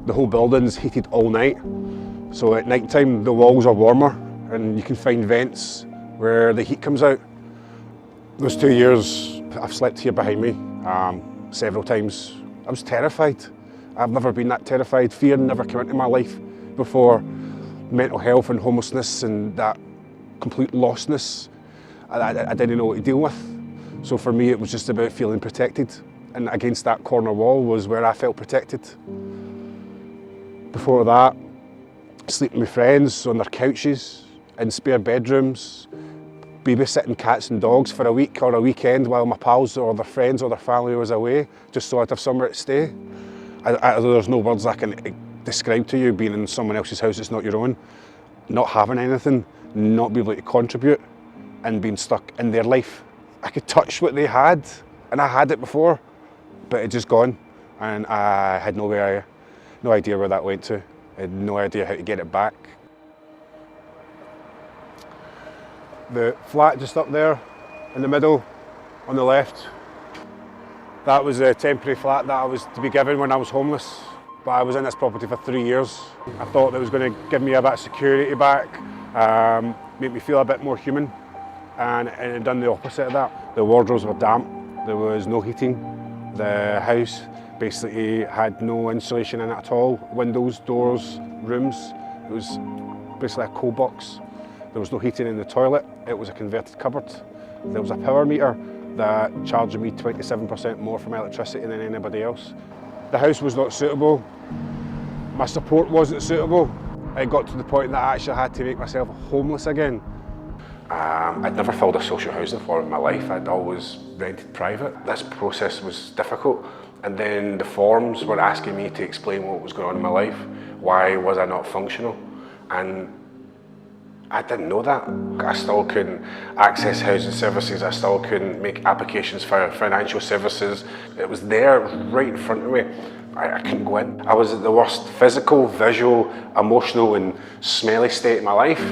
The whole building's heated all night. So at night time, the walls are warmer and you can find vents where the heat comes out. Those 2 years, I've slept here behind me several times. I was terrified. I've never been that terrified. Fear never came into my life before. Mental health and homelessness and that complete lostness, I didn't know what to deal with. So for me, it was just about feeling protected. And against that corner wall was where I felt protected. Before that, sleeping with friends on their couches, in spare bedrooms, babysitting cats and dogs for a week or a weekend while my pals or their friends or their family was away, just so I'd have somewhere to stay. There's no words I can describe to you being in someone else's house that's not your own, not having anything, not being able to contribute and being stuck in their life. I could touch what they had and I had it before, but it just gone and I had no idea where that went to. I had no idea how to get it back. The flat just up there in the middle on the left, that was a temporary flat that I was to be given when I was homeless. But I was in this property for 3 years. I thought that was going to give me a bit of security back, make me feel a bit more human, and it had done the opposite of that. The wardrobes were damp, there was no heating. The house basically had no insulation in it at all. Windows, doors, rooms. It was basically a coal box. There was no heating in the toilet. It was a converted cupboard. There was a power meter that charged me 27% more for my electricity than anybody else. The house was not suitable. My support wasn't suitable. It got to the point that I actually had to make myself homeless again. I'd never filled a social housing form in my life. I'd always rented private. This process was difficult. And then the forms were asking me to explain what was going on in my life. Why was I not functional? And I didn't know that. I still couldn't access housing services. I still couldn't make applications for financial services. It was there right in front of me. I couldn't go in. I was at the worst physical, visual, emotional and smelly state of my life.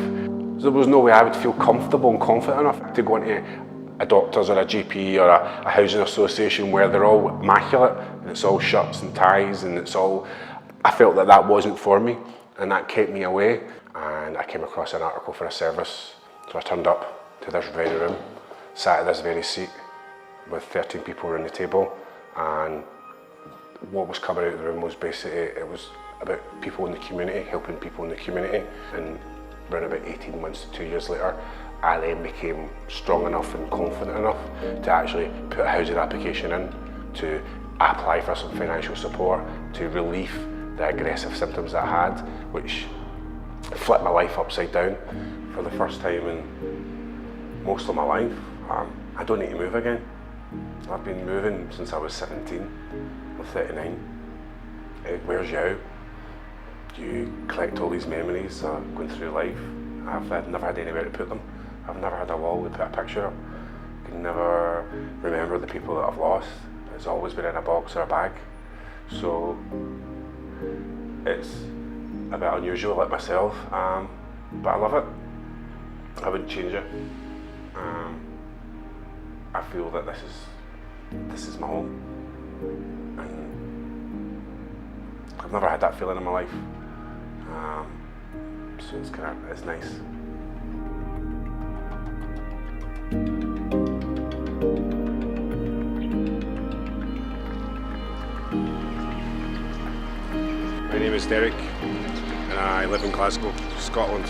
There was no way I would feel comfortable and confident enough to go into a doctor's or a GP or a housing association where they're all immaculate and it's all shirts and ties and it's all... I felt that that wasn't for me and that kept me away. And I came across an article for a service. So I turned up to this very room, sat at this very seat with 13 people around the table, and what was coming out of the room was basically, it was about people in the community, helping people in the community. And around about 18 months to 2 years later, I then became strong enough and confident enough to actually put a housing application in, to apply for some financial support, to relieve the aggressive symptoms that I had, which flipped my life upside down for the first time in most of my life. I don't need to move again. I've been moving since I was 17. I'm 39. It wears you out. You collect all these memories going through life. I've never had anywhere to put them. I've never had a wall to put a picture up. I can never remember the people that I've lost. It's always been in a box or a bag. So it's a bit unusual like myself, but I love it. I wouldn't change it. I feel that this is my home, and I've never had that feeling in my life. So it's nice. My name is Derek and I live in Glasgow, Scotland.